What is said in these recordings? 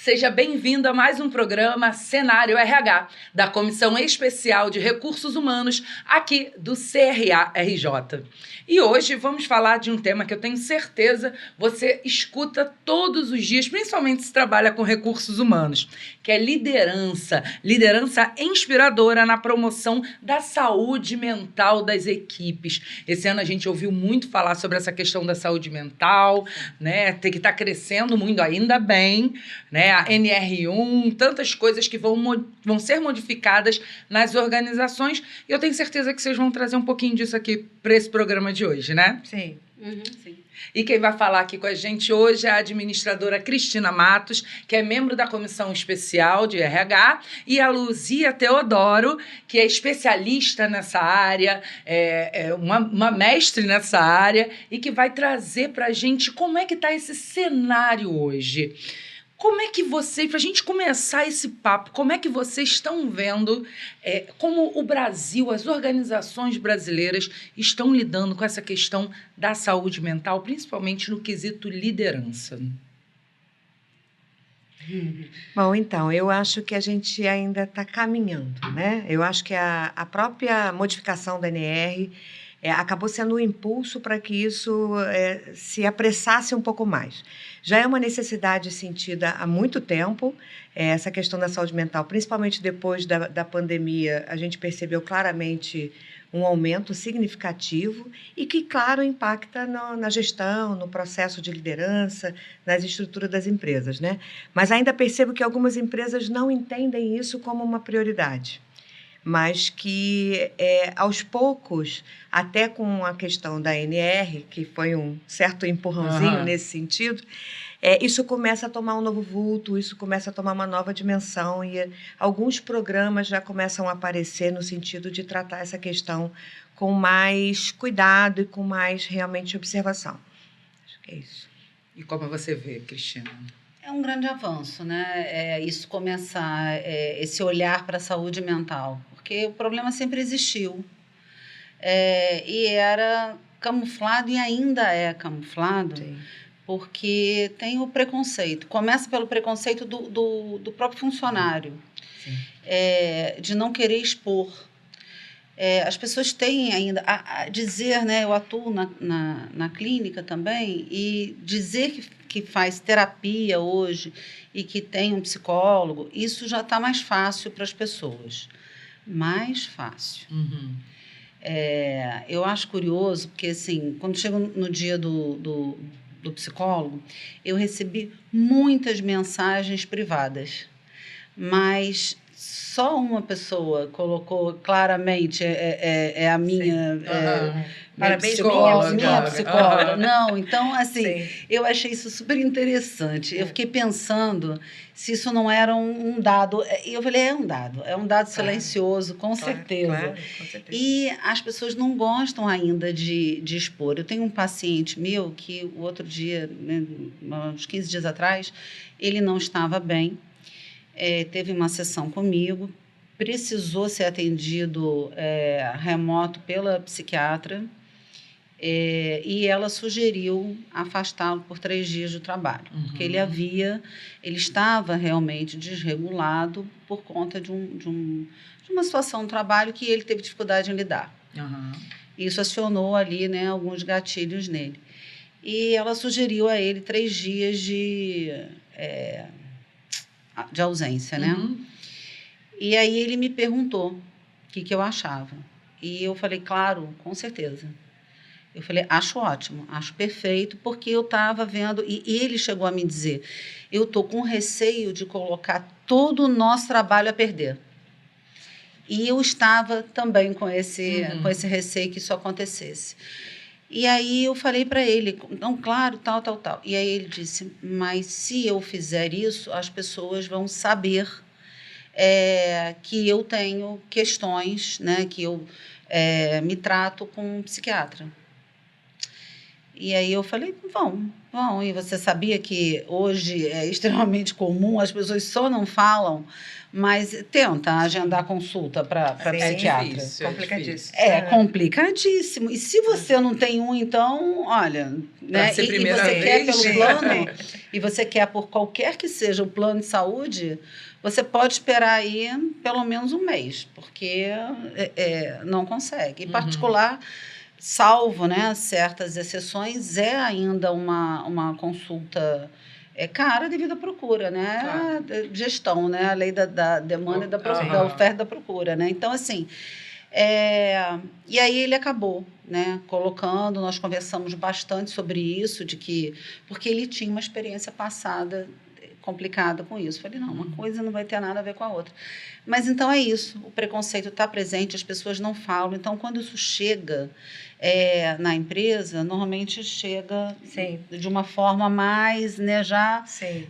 Seja bem-vindo a mais um programa Cenário RH, da Comissão Especial de Recursos Humanos, aqui do CRA-RJ. E hoje vamos falar de um tema que eu tenho certeza você escuta todos os dias, principalmente se trabalha com recursos humanos, que é liderança. Liderança inspiradora na promoção da saúde mental das equipes. Esse ano a gente ouviu muito falar sobre essa questão da saúde mental, né? Tem que estar crescendo muito, ainda bem, né? A NR1, tantas coisas que vão ser modificadas nas organizações. E eu tenho certeza que vocês vão trazer um pouquinho disso aqui para esse programa de hoje, né? Sim. Sim. E quem vai falar aqui com a gente hoje é a administradora Cristina Matos, que é membro da Comissão Especial de RH, e a Luzia Teodoro, que é especialista nessa área, uma mestre nessa área, e que vai trazer para a gente como é que está esse cenário hoje. Como é que vocês, para a gente começar esse papo, como é que vocês estão vendo como o Brasil, as organizações brasileiras estão lidando com essa questão da saúde mental, principalmente no quesito liderança? Bom, então, eu acho que a gente ainda está caminhando, né? Eu acho que a própria modificação da NR acabou sendo um impulso para que isso se apressasse um pouco mais. Já é uma necessidade sentida há muito tempo, essa questão da saúde mental, principalmente depois da pandemia, a gente percebeu claramente um aumento significativo e que, claro, impacta na gestão, no processo de liderança, nas estruturas das empresas, né? Mas ainda percebo que algumas empresas não entendem isso como uma prioridade, mas que, aos poucos, até com a questão da NR, que foi um certo empurrãozinho nesse sentido, isso começa a tomar um novo vulto, isso começa a tomar uma nova dimensão e alguns programas já começam a aparecer no sentido de tratar essa questão com mais cuidado e com mais, realmente, observação. Acho que é isso. E como você vê, Cristina? É um grande avanço, né? Isso começar, esse olhar para a saúde mental, porque o problema sempre existiu e era camuflado e ainda é camuflado. Sim. Porque tem o preconceito. Começa pelo preconceito do próprio funcionário, de não querer expor. As pessoas têm ainda a dizer, né? Eu atuo na clínica também, e dizer que faz terapia hoje e que tem um psicólogo, isso já está mais fácil para as pessoas. Mais fácil. Eu acho curioso, porque, assim, quando chego no dia do psicólogo, eu recebi muitas mensagens privadas, mas só uma pessoa colocou claramente, a minha... Parabéns, minha psicóloga. Não, então, assim, Sim. eu achei isso super interessante. Eu fiquei pensando se isso não era um dado. E eu falei, é um dado silencioso, com certeza. Claro, com certeza. E as pessoas não gostam ainda de expor. Eu tenho um paciente meu que o outro dia, né, uns 15 dias atrás, ele não estava bem, teve uma sessão comigo, precisou ser atendido remoto pela psiquiatra, e ela sugeriu afastá-lo por 3 dias do trabalho, porque ele estava realmente desregulado por conta de uma situação no trabalho que ele teve dificuldade em lidar. Isso acionou ali, né, alguns gatilhos nele. E ela sugeriu a ele 3 dias de ausência, né? E aí ele me perguntou o que eu achava. E eu falei, claro, com certeza. Eu falei, acho ótimo, acho perfeito, porque eu estava vendo, e ele chegou a me dizer, eu estou com receio de colocar todo o nosso trabalho a perder. E eu estava também com esse receio que isso acontecesse. E aí eu falei para ele, não, claro, tal. E aí ele disse, mas se eu fizer isso, as pessoas vão saber que eu tenho questões, né, que eu me trato com um psiquiatra. E aí eu falei, vão. E você sabia que hoje é extremamente comum, as pessoas só não falam, mas tenta agendar consulta para psiquiatra. Difícil, Complicadíssimo. É complicadíssimo. E se você não tem um, então, olha, né? ser E primeira você quer vez, pelo plano, e você quer por qualquer que seja o plano de saúde, você pode esperar aí pelo menos um mês, porque não consegue. Em particular, salvo, né, certas exceções, é ainda uma consulta cara devido à procura, né? Claro. A gestão, né? A lei da demanda e da oferta e da procura, né? Então, assim, e aí ele acabou, né, colocando, nós conversamos bastante sobre isso, porque ele tinha uma experiência passada complicada com isso. Falei, não, uma coisa não vai ter nada a ver com a outra. Mas então é isso, o preconceito está presente, as pessoas não falam. Então, quando isso chega na empresa, normalmente chega de uma forma mais, né, já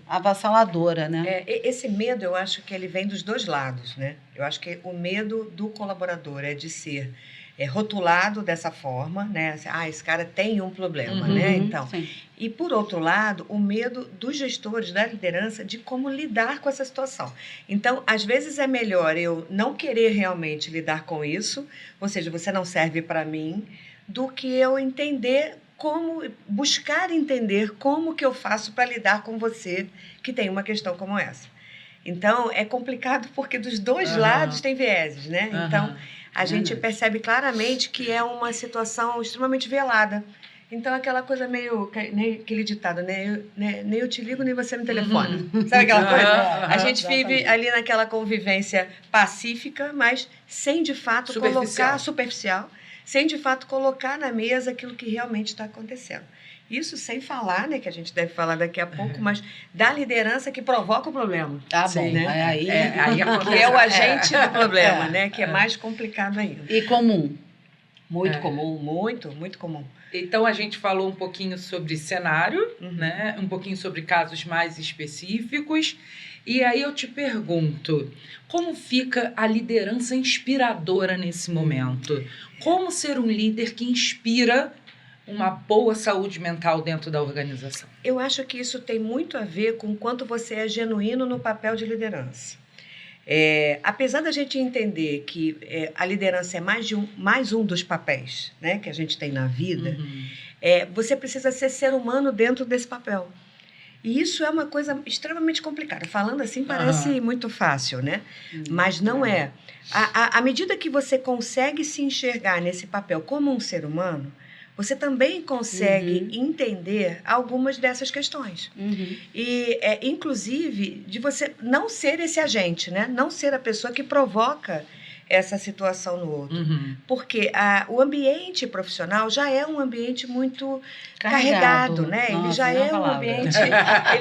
avassaladora, né? Esse medo, eu acho que ele vem dos dois lados, né? Eu acho que o medo do colaborador é de ser rotulado dessa forma, né? Esse cara tem um problema, né? Então, e por outro lado, o medo dos gestores, da liderança, de como lidar com essa situação. Então, às vezes é melhor eu não querer realmente lidar com isso, ou seja, você não serve para mim, do que eu buscar entender como que eu faço para lidar com você que tem uma questão como essa. Então, é complicado porque dos dois lados tem vieses, né? Então, a gente percebe claramente que é uma situação extremamente velada. Então, aquela coisa meio, aquele ditado, né? Nem eu te ligo, nem você me telefona. Sabe aquela coisa? A gente vive ali naquela convivência pacífica, mas sem, de fato, superficial, sem, de fato, colocar na mesa aquilo que realmente está acontecendo. Isso sem falar, né, que a gente deve falar daqui a pouco, mas da liderança que provoca o problema. Bom. Né? Aí que é o agente do problema, né? Que é mais complicado ainda. E comum. Muito comum, muito comum. Então, a gente falou um pouquinho sobre cenário, né? Um pouquinho sobre casos mais específicos. E aí eu te pergunto, como fica a liderança inspiradora nesse momento? Como ser um líder que inspira uma boa saúde mental dentro da organização? Eu acho que isso tem muito a ver com o quanto você é genuíno no papel de liderança. Apesar da gente entender que a liderança é mais um dos papéis, né, que a gente tem na vida, você precisa ser ser humano dentro desse papel. E isso é uma coisa extremamente complicada. Falando assim parece muito fácil, né? Mas não é. À medida que você consegue se enxergar nesse papel como um ser humano, você também consegue entender algumas dessas questões. E, inclusive, de você não ser esse agente, né? Não ser a pessoa que provoca essa situação no outro. Porque o ambiente profissional já é um ambiente muito carregado, né? Nossa, Ele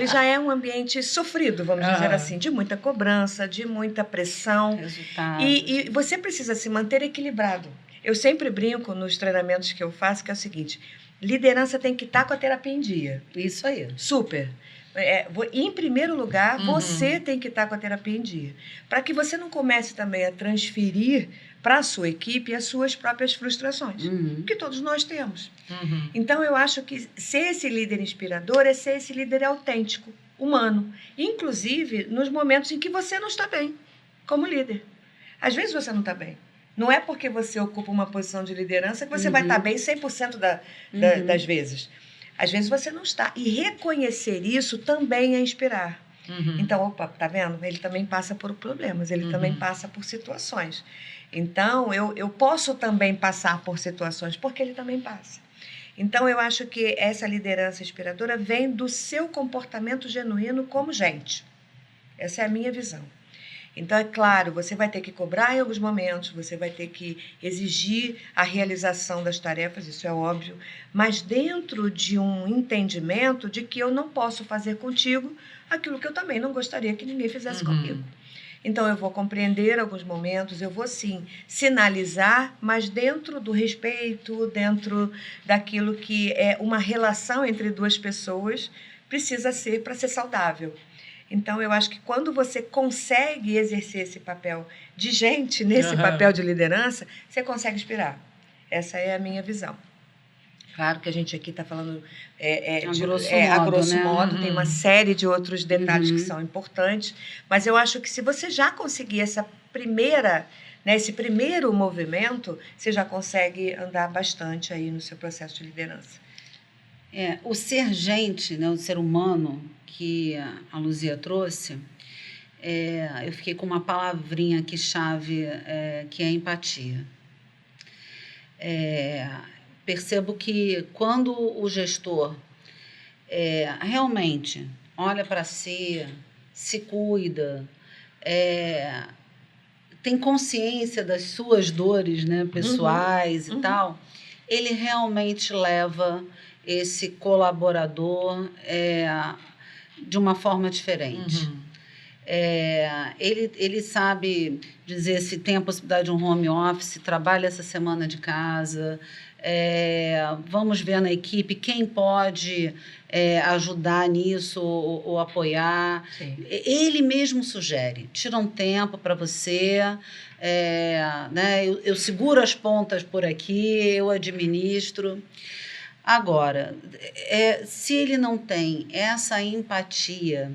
já é um ambiente sofrido, vamos dizer assim, de muita cobrança, de muita pressão. Resultado. E você precisa se manter equilibrado. Eu sempre brinco nos treinamentos que eu faço, que é o seguinte: liderança tem que estar com a terapia em dia. Isso aí. Super. Em primeiro lugar, você tem que estar com a terapia em dia. Para que você não comece também a transferir para a sua equipe as suas próprias frustrações, que todos nós temos. Então, eu acho que ser esse líder inspirador é ser esse líder autêntico, humano. Inclusive, nos momentos em que você não está bem, como líder. Às vezes você não está bem. Não é porque você ocupa uma posição de liderança que você vai estar bem 100% das vezes. Às vezes você não está. E reconhecer isso também é inspirar. Então, opa, tá vendo? Ele também passa por problemas, ele também passa por situações. Então, eu posso também passar por situações, porque ele também passa. Então, eu acho que essa liderança inspiradora vem do seu comportamento genuíno como gente. Essa é a minha visão. Então, é claro, você vai ter que cobrar em alguns momentos, você vai ter que exigir a realização das tarefas, isso é óbvio, mas dentro de um entendimento de que eu não posso fazer contigo aquilo que eu também não gostaria que ninguém fizesse comigo. Então, eu vou compreender alguns momentos, eu vou, sim, sinalizar, mas dentro do respeito, dentro daquilo que é uma relação entre duas pessoas, precisa ser para ser saudável. Então, eu acho que quando você consegue exercer esse papel de gente, nesse papel de liderança, você consegue inspirar. Essa é a minha visão. Claro que a gente aqui está falando A a grosso grosso modo, né? modo, tem uma série de outros detalhes que Uhum. são importantes, mas eu acho que se você já conseguir essa primeira, né, esse primeiro movimento, você já consegue andar bastante aí no seu processo de liderança. O ser gente, né, o ser humano que a Luzia trouxe, eu fiquei com uma palavrinha aqui chave, que é empatia. Percebo que quando o gestor realmente olha para si, se cuida, tem consciência das suas dores, né, pessoais e tal, ele realmente leva esse colaborador de uma forma diferente. Ele sabe dizer se tem a possibilidade de um home office, trabalha essa semana de casa, vamos ver na equipe quem pode ajudar nisso ou apoiar. Sim. Ele mesmo sugere, tira um tempo para você, né, eu seguro as pontas por aqui, eu administro. Agora, se ele não tem essa empatia,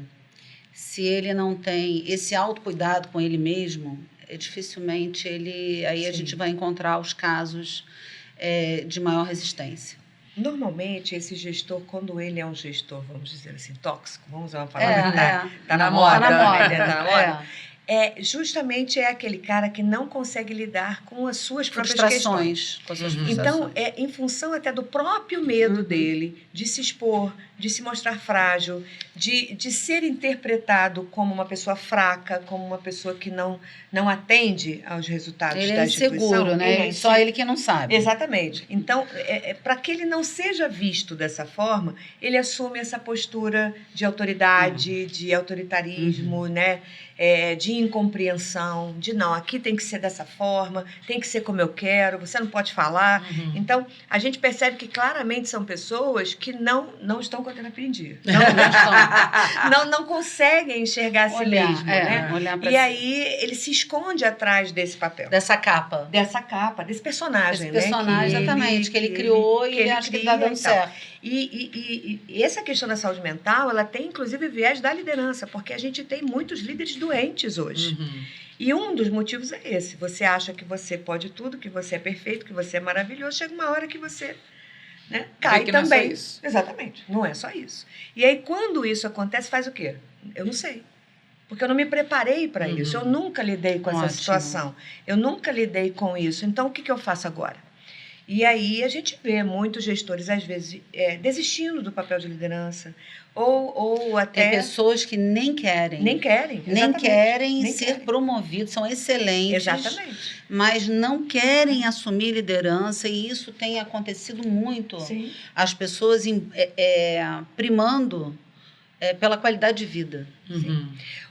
se ele não tem esse autocuidado com ele mesmo, dificilmente a gente vai encontrar os casos de maior resistência. Normalmente, esse gestor, quando ele é um gestor, vamos dizer assim, tóxico, vamos usar uma palavra que está na moda. Tá na moda. Né? Tá na moda. Justamente é aquele cara que não consegue lidar com as suas próprias questões. Com as suas frustrações. Então, em função até do próprio medo dele de se expor, de se mostrar frágil, de ser interpretado como uma pessoa fraca, como uma pessoa que não atende aos resultados da instituição. Ele é inseguro, né? Só ele que não sabe. Exatamente. Então, para que ele não seja visto dessa forma, ele assume essa postura de autoridade, de autoritarismo, né? De incompreensão, de não, aqui tem que ser dessa forma, tem que ser como eu quero, você não pode falar. Então, a gente percebe que claramente são pessoas que não estão com a terapia em dia. Não conseguem enxergar a si mesmo. Né? E aí, ele se esconde atrás desse papel. Dessa capa. Desse personagem. Esse personagem, exatamente, que ele criou e acho que está dando certo. E essa questão da saúde mental, ela tem, inclusive, viés da liderança, porque a gente tem muitos líderes doentes hoje. E um dos motivos é esse. Você acha que você pode tudo, que você é perfeito, que você é maravilhoso. Chega uma hora que você cai também. Não é só isso. Exatamente. Não é só isso. E aí, quando isso acontece, faz o quê? Eu não sei. Porque eu não me preparei para isso. Eu nunca lidei com essa situação. Eu nunca lidei com isso. Então, o que eu faço agora? E aí a gente vê muitos gestores, às vezes, desistindo do papel de liderança, ou até... Tem pessoas que nem querem. Nem querem, nem querem ser promovidos, são excelentes. Exatamente. Mas não querem assumir liderança, e isso tem acontecido muito. Sim. As pessoas primando pela qualidade de vida.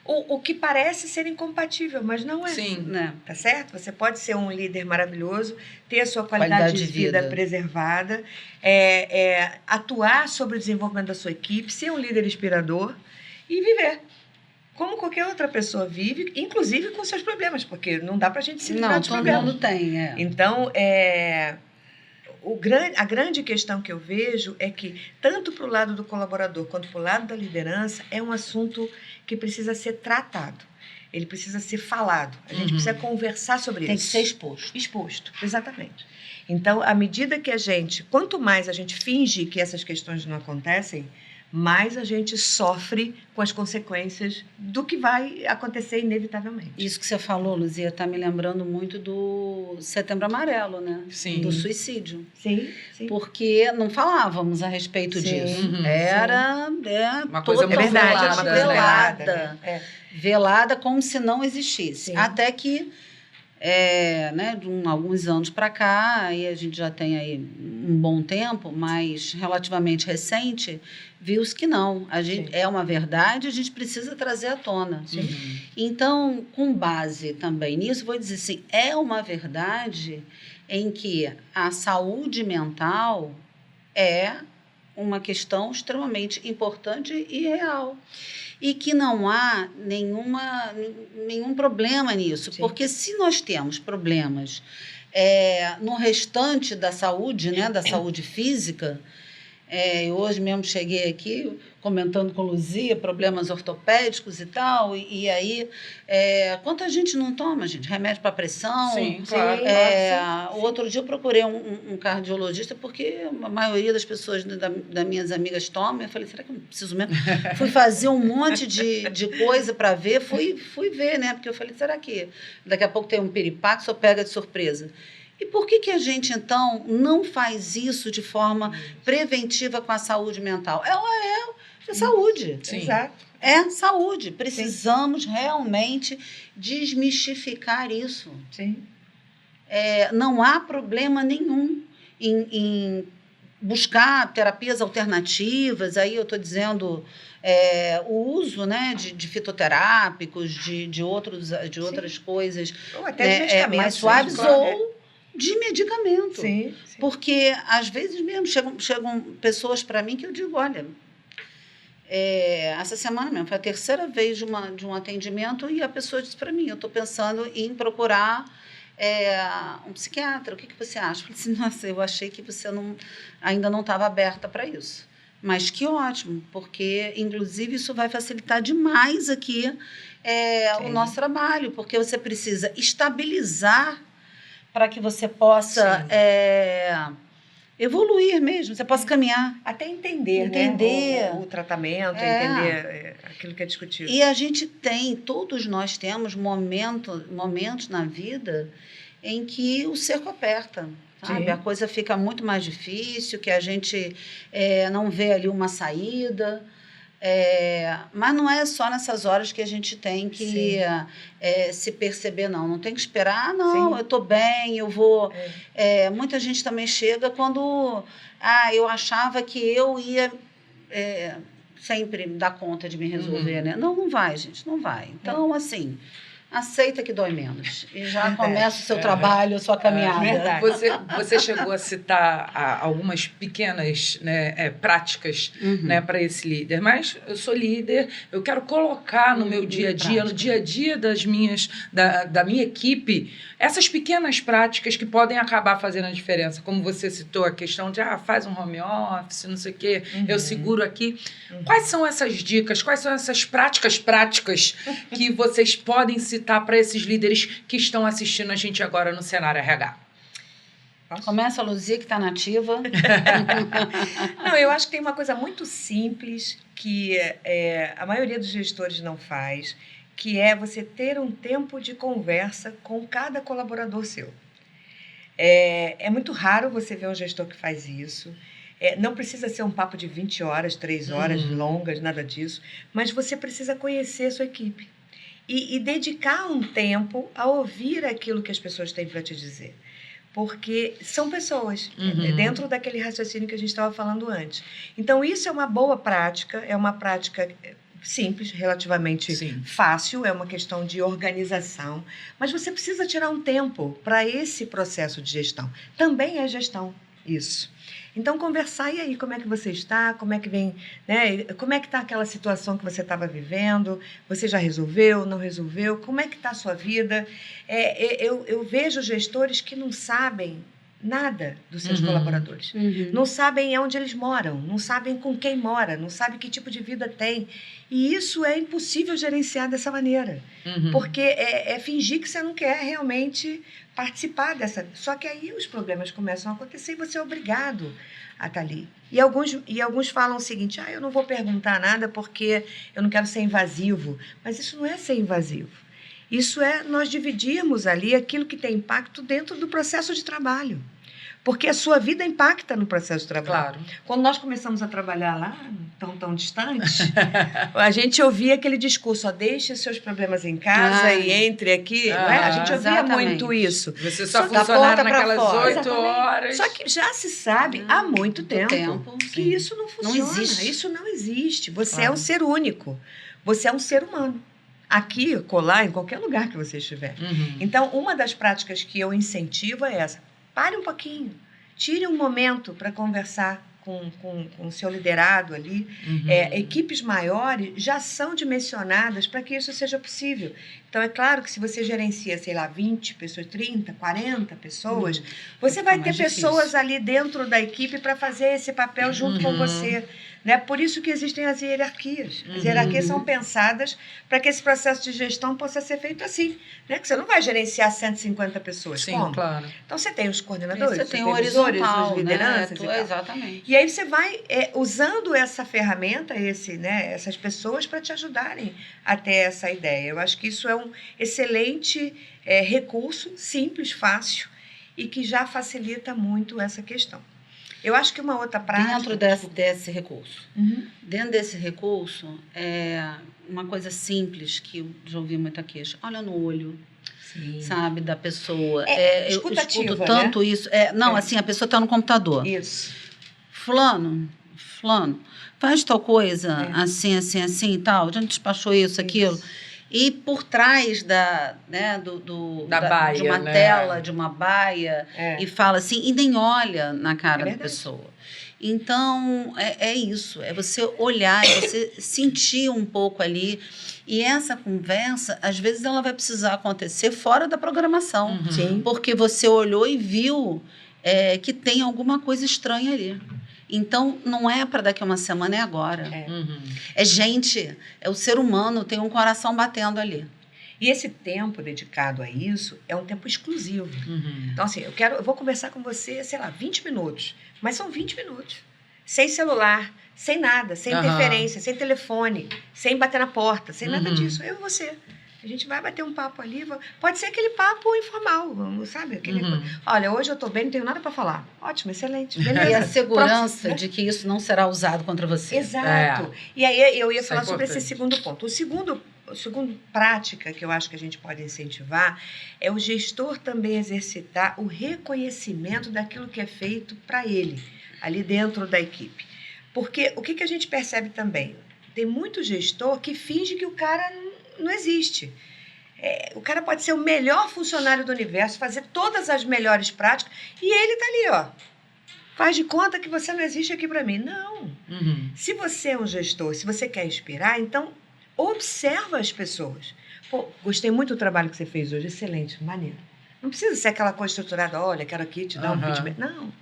O que parece ser incompatível, mas não é. Sim. Né? Tá certo? Você pode ser um líder maravilhoso, ter a sua qualidade de vida preservada, atuar sobre o desenvolvimento da sua equipe, ser um líder inspirador e viver como qualquer outra pessoa vive, inclusive com seus problemas, porque não dá pra gente se livrar dos problemas. Não, todo mundo tem. Então, a grande questão que eu vejo é que, tanto para o lado do colaborador quanto para o lado da liderança, é um assunto que precisa ser tratado. Ele precisa ser falado. A gente precisa conversar sobre isso. Tem que ser exposto. Exposto, exatamente. Então, à medida que quanto mais a gente finge que essas questões não acontecem, mais a gente sofre com as consequências do que vai acontecer inevitavelmente. Isso que você falou, Luzia, está me lembrando muito do Setembro Amarelo, né? Sim. Do suicídio. Sim. Porque não falávamos a respeito disso. Era uma coisa muito velada. Velada como se não existisse. Sim. Até que, de alguns anos para cá, aí a gente já tem aí um bom tempo, mas relativamente recente, viu-se que não. É uma verdade, a gente precisa trazer à tona. Então, com base também nisso, vou dizer assim, é uma verdade em que a saúde mental é uma questão extremamente importante e real. E que não há nenhum problema nisso. Sim. Porque se nós temos problemas no restante da saúde, né, da saúde física. Hoje mesmo cheguei aqui comentando com Luzia problemas ortopédicos e tal, e aí quanta gente não toma, gente, remédio para pressão. Sim, claro. O outro dia eu procurei um cardiologista porque a maioria das pessoas das minhas amigas toma. Eu falei, será que eu não preciso mesmo? Fui fazer um monte de coisa para ver, fui ver, né? Porque eu falei, será que daqui a pouco tem um piripaque, só pega de surpresa? E por que a gente, então, não faz isso de forma preventiva com a saúde mental? Ela é saúde. Sim. Exato. É saúde. Precisamos realmente desmistificar isso. Sim. Não há problema nenhum em buscar terapias alternativas. Aí eu estou dizendo o uso, né, de fitoterápicos, de outras coisas Ou até de medicamentos. mais suaves, claro. ou de medicamento. Sim. Porque, às vezes mesmo, chegam pessoas para mim que eu digo, olha, essa semana mesmo, foi a terceira vez de um atendimento e a pessoa disse para mim, eu estou pensando em procurar um psiquiatra, o que você acha? Eu falei assim, nossa, eu achei que você ainda não estava aberta para isso. Mas que ótimo, porque, inclusive, isso vai facilitar demais aqui o nosso trabalho, porque você precisa estabilizar para que você possa evoluir mesmo, você possa caminhar. Até entender. Né? O tratamento, entender aquilo que é discutido. E a gente todos nós temos momentos na vida em que o cerco aperta, sabe? A coisa fica muito mais difícil, que a gente não vê ali uma saída. Mas não é só nessas horas que a gente tem que se perceber, não tem que esperar, eu estou bem, eu vou... muita gente também chega quando eu achava que eu ia sempre dar conta de me resolver, né? Não vai, gente, não vai. Então, assim, aceita que dói menos e já começa o seu trabalho, a sua caminhada. Você chegou a citar algumas pequenas, né, práticas, né, para esse líder, mas eu sou líder, eu quero colocar no meu dia a dia, no dia a dia da minha equipe, essas pequenas práticas que podem acabar fazendo a diferença, como você citou a questão de faz um home office, não sei o quê, eu seguro aqui. Quais são essas dicas, quais são essas práticas que vocês podem citar para esses líderes que estão assistindo a gente agora no Cenário RH? Começa a Luzia, que está nativa. Não, eu acho que tem uma coisa muito simples que a maioria dos gestores não faz, que é você ter um tempo de conversa com cada colaborador seu. É muito raro você ver um gestor que faz isso. Não precisa ser um papo de 20 horas, 3 horas longas, nada disso, mas você precisa conhecer a sua equipe. E dedicar um tempo a ouvir aquilo que as pessoas têm para te dizer. Porque são pessoas, dentro daquele raciocínio que a gente estava falando antes. Então, isso é uma boa prática, é uma prática simples, relativamente fácil, é uma questão de organização, mas você precisa tirar um tempo para esse processo de gestão. Também é gestão, isso. Então, conversar, e aí, como é que você está? Como é que vem, né? Como é que está aquela situação que você estava vivendo? Você já resolveu, não resolveu? Como é que está a sua vida? Eu vejo gestores que não sabem nada dos seus colaboradores. Não sabem onde eles moram, não sabem com quem mora, não sabem que tipo de vida tem. E isso é impossível gerenciar dessa maneira. Porque é fingir que você não quer realmente participar dessa... Só que aí os problemas começam a acontecer e você é obrigado a estar ali. E alguns falam o seguinte, eu não vou perguntar nada porque eu não quero ser invasivo. Mas isso não é ser invasivo. Isso é nós dividirmos ali aquilo que tem impacto dentro do processo de trabalho. Porque a sua vida impacta no processo de trabalho. Claro. Quando nós começamos a trabalhar lá, tão distante, a gente ouvia aquele discurso, deixe seus problemas em casa e entre aqui. A gente ouvia muito isso. Você só funcionava naquelas 8 horas. Só que já se sabe há muito tempo que isso não funciona. Não existe. Isso não existe. Você é um ser único. Você é um ser humano. Aqui, colar, em qualquer lugar que você estiver. Então, uma das práticas que eu incentivo é essa. Pare um pouquinho, tire um momento para conversar com o seu liderado ali. Equipes maiores já são dimensionadas para que isso seja possível. Então, é claro que se você gerencia, sei lá, 20 pessoas, 30, 40 pessoas, você vai ter pessoas ali dentro da equipe para fazer esse papel junto com você. Né? Por isso que existem as hierarquias. As hierarquias são pensadas para que esse processo de gestão possa ser feito assim. Né? Que você não vai gerenciar 150 pessoas. Sim, como? claro. Então, você tem os coordenadores, Você tem o supervisores, horizontal, as lideranças né? e tal. Exatamente. E aí você vai usando essa ferramenta, essas pessoas para te ajudarem a ter essa ideia. Eu acho que isso é um excelente recurso, simples, fácil, e que já facilita muito essa questão. Eu acho que uma outra prática... Dentro desse recurso. Dentro desse recurso, uma coisa simples que eu já ouvi muita queixa. Olha no olho. Sim. Sabe, da pessoa. Eu escuto tanto, né? Isso. Assim, a pessoa está no computador. Isso. Fulano, faz tal coisa, assim e tal. Já despachou isso, aquilo. E por trás baia, de uma tela, de uma baia, e fala assim, e nem olha na cara da pessoa. Então, é isso. É você olhar, é você sentir um pouco ali. E essa conversa, às vezes, ela vai precisar acontecer fora da programação. Sim. Porque você olhou e viu que tem alguma coisa estranha ali. Então, não é para daqui a uma semana, é agora. É gente, o ser humano tem um coração batendo ali. E esse tempo dedicado a isso é um tempo exclusivo. Então, assim, eu vou conversar com você, sei lá, 20 minutos. Mas são 20 minutos. Sem celular, sem nada, sem interferência, sem telefone, sem bater na porta, sem nada disso. Eu e você. A gente vai bater um papo ali. Pode ser aquele papo informal, sabe? Olha, hoje eu estou bem, não tenho nada para falar. Ótimo, excelente. Beleza. E a segurança de que isso não será usado contra você. Exato. E aí eu ia falar sobre esse segundo ponto. O segundo prática que eu acho que a gente pode incentivar é o gestor também exercitar o reconhecimento daquilo que é feito para ele, ali dentro da equipe. Porque o que a gente percebe também? Tem muito gestor que finge que o cara não existe. O cara pode ser o melhor funcionário do universo, fazer todas as melhores práticas, e ele está ali, ó. Faz de conta que você não existe aqui para mim. Não. Se você é um gestor, se você quer inspirar, então observa as pessoas. Pô, gostei muito do trabalho que você fez hoje, excelente, maneiro. Não precisa ser aquela coisa estruturada, olha, quero aqui te dar um feedback. Não.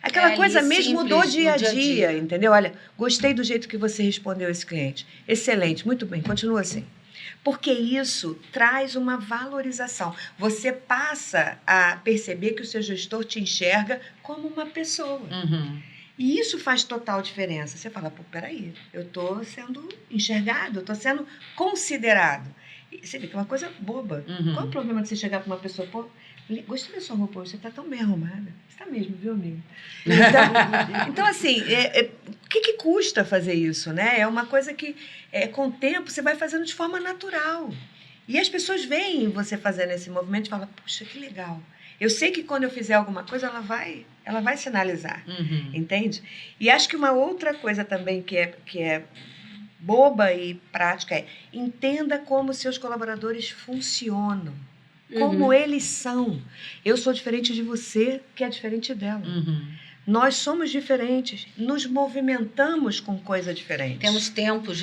Aquela coisa mesmo do dia a dia, entendeu? Olha, gostei do jeito que você respondeu esse cliente. Excelente, muito bem, continua assim. Porque isso traz uma valorização. Você passa a perceber que o seu gestor te enxerga como uma pessoa. E isso faz total diferença. Você fala, pô, peraí, eu estou sendo enxergado, eu estou sendo considerado. E você vê que é uma coisa boba. Qual é o problema de você chegar para uma pessoa, pô, gostei da sua roupa hoje, você está tão bem arrumada. Você está mesmo, viu, amigo? Então assim, o que custa fazer isso, né? É uma coisa que, com o tempo, você vai fazendo de forma natural. E as pessoas veem você fazendo esse movimento e falam, puxa, que legal. Eu sei que quando eu fizer alguma coisa, ela vai sinalizar, entende? E acho que uma outra coisa também que é boba e prática é entenda como seus colaboradores funcionam. Como eles são. Eu sou diferente de você, que é diferente dela. Nós somos diferentes, nos movimentamos com coisas diferentes. Temos tempos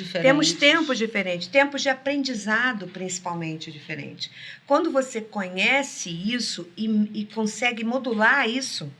diferentes. Tempos de aprendizado, principalmente, diferentes. Quando você conhece isso e consegue modular isso,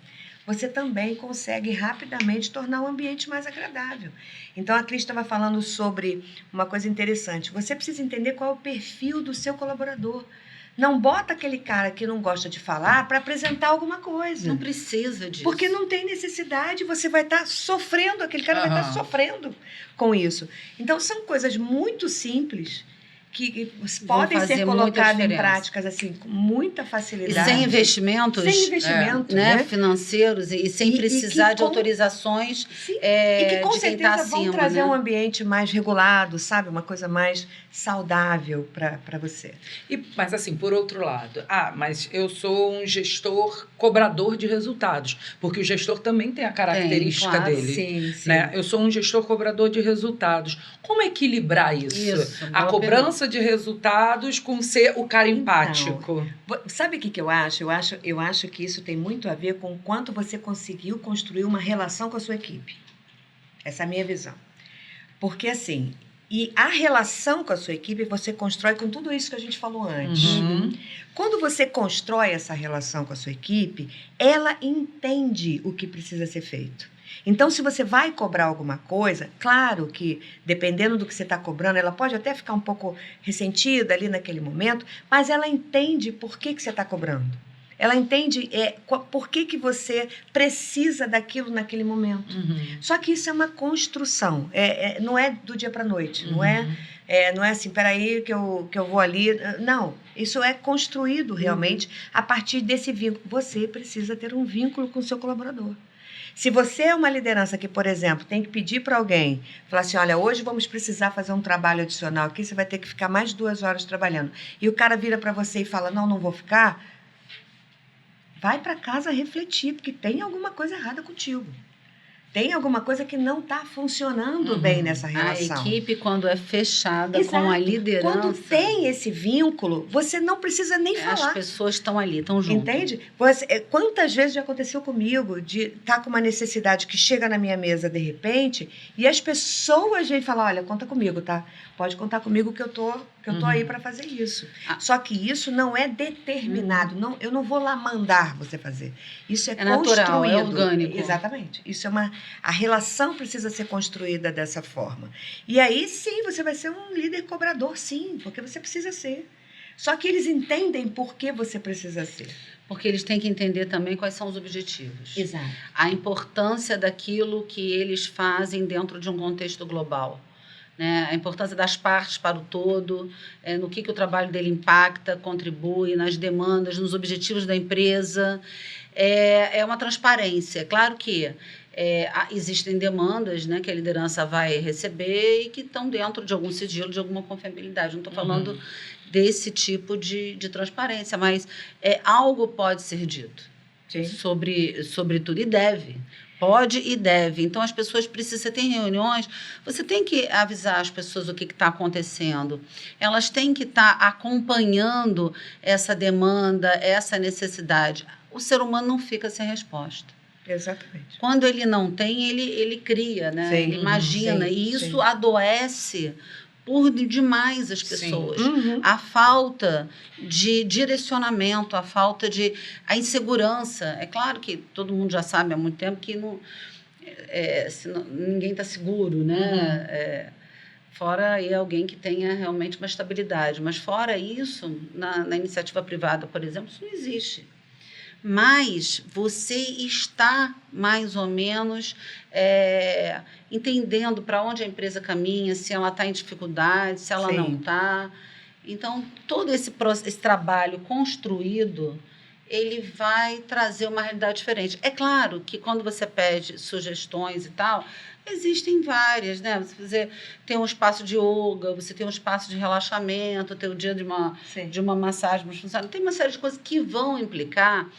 você também consegue rapidamente tornar o ambiente mais agradável. Então, a Cris estava falando sobre uma coisa interessante. Você precisa entender qual é o perfil do seu colaborador. Não bota aquele cara que não gosta de falar para apresentar alguma coisa. Não precisa disso. Porque não tem necessidade, você vai estar sofrendo, aquele cara vai estar sofrendo com isso. Então, são coisas muito simples que podem ser colocadas em práticas assim, com muita facilidade. E sem investimentos, né? financeiros e sem precisar de autorizações e que com certeza vão trazer né? um ambiente mais regulado, sabe? Uma coisa mais saudável para você. Mas assim, por outro lado, mas eu sou um gestor cobrador de resultados, porque o gestor também tem a característica dele. Sim. Né? Eu sou um gestor cobrador de resultados. Como equilibrar isso? A cobrança de resultados com ser o cara empático. Sabe o que eu acho? Eu acho que isso tem muito a ver com o quanto você conseguiu construir uma relação com a sua equipe. Essa é a minha visão. Porque, assim, E a relação com a sua equipe você constrói com tudo isso que a gente falou antes. Uhum. Quando você constrói essa relação com a sua equipe, ela entende o que precisa ser feito. Então, se você vai cobrar alguma coisa, claro que, dependendo do que você está cobrando, ela pode até ficar um pouco ressentida ali naquele momento, mas ela entende por que você está cobrando. Ela entende por que você precisa daquilo naquele momento. Uhum. Só que isso é uma construção, não é do dia para a noite, Uhum. não é assim, peraí que eu vou ali. Não, isso é construído realmente a partir desse vínculo. Você precisa ter um vínculo com o seu colaborador. Se você é uma liderança que, por exemplo, tem que pedir para alguém, falar assim, olha, hoje vamos precisar fazer um trabalho adicional aqui, você vai ter que ficar mais de 2 horas trabalhando. E o cara vira para você e fala, não vou ficar. Vai para casa refletir, porque tem alguma coisa errada contigo. Tem alguma coisa que não está funcionando bem nessa relação. A equipe, quando é fechada Exato. com a liderança... Quando tem esse vínculo, você não precisa nem falar. As pessoas estão ali, estão juntas. Entende? Quantas vezes já aconteceu comigo de estar com uma necessidade que chega na minha mesa de repente e as pessoas vêm falar, olha, conta comigo, tá? Pode contar comigo que eu tô aí para fazer isso. Só que isso não é determinado. Não, eu não vou lá mandar você fazer. Isso é construído. Natural, é orgânico. Exatamente. Isso a relação precisa ser construída dessa forma. E aí, sim, você vai ser um líder cobrador, sim, porque você precisa ser. Só que eles entendem por que você precisa ser. Porque eles têm que entender também quais são os objetivos. Exato. A importância daquilo que eles fazem dentro de um contexto global. Né? A importância das partes para o todo, no que o trabalho dele impacta, contribui, nas demandas, nos objetivos da empresa. É uma transparência. Claro que existem demandas, né, que a liderança vai receber e que estão dentro de algum sigilo, de alguma confiabilidade. Não estou falando desse tipo de transparência, mas algo pode ser dito sobre tudo e deve. Pode e deve. Então, as pessoas precisam... Você tem reuniões, você tem que avisar as pessoas o que está acontecendo. Elas têm que estar acompanhando essa demanda, essa necessidade. O ser humano não fica sem resposta. Exatamente. Quando ele não tem, ele cria, né? Sim, ele imagina. sim, e isso sim. adoece por demais as pessoas. A falta de direcionamento, a falta de... a insegurança. É claro que todo mundo já sabe há muito tempo que ninguém está seguro, né? Fora aí alguém que tenha realmente uma estabilidade. Mas fora isso, na iniciativa privada, por exemplo, isso não existe. Mas você está mais ou menos entendendo para onde a empresa caminha, se ela está em dificuldade, se ela não está. Então, todo esse trabalho construído, ele vai trazer uma realidade diferente. É claro que quando você pede sugestões e tal, existem várias, né? Você tem um espaço de yoga, você tem um espaço de relaxamento, tem o dia de uma massagem para os funcionários. Tem uma série de coisas que vão implicar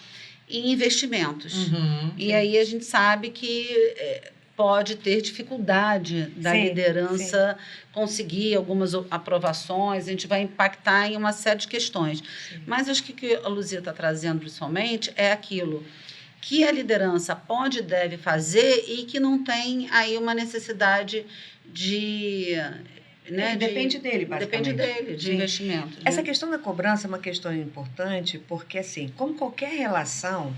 em investimentos. E aí a gente sabe que pode ter dificuldade da liderança conseguir algumas aprovações, a gente vai impactar em uma série de questões. Mas acho que o que a Luzia está trazendo, principalmente, é aquilo que a liderança pode e deve fazer e que não tem aí uma necessidade de... Né, depende dele, basicamente. Depende dele, de investimento. Essa questão da cobrança é uma questão importante porque, assim, como qualquer relação,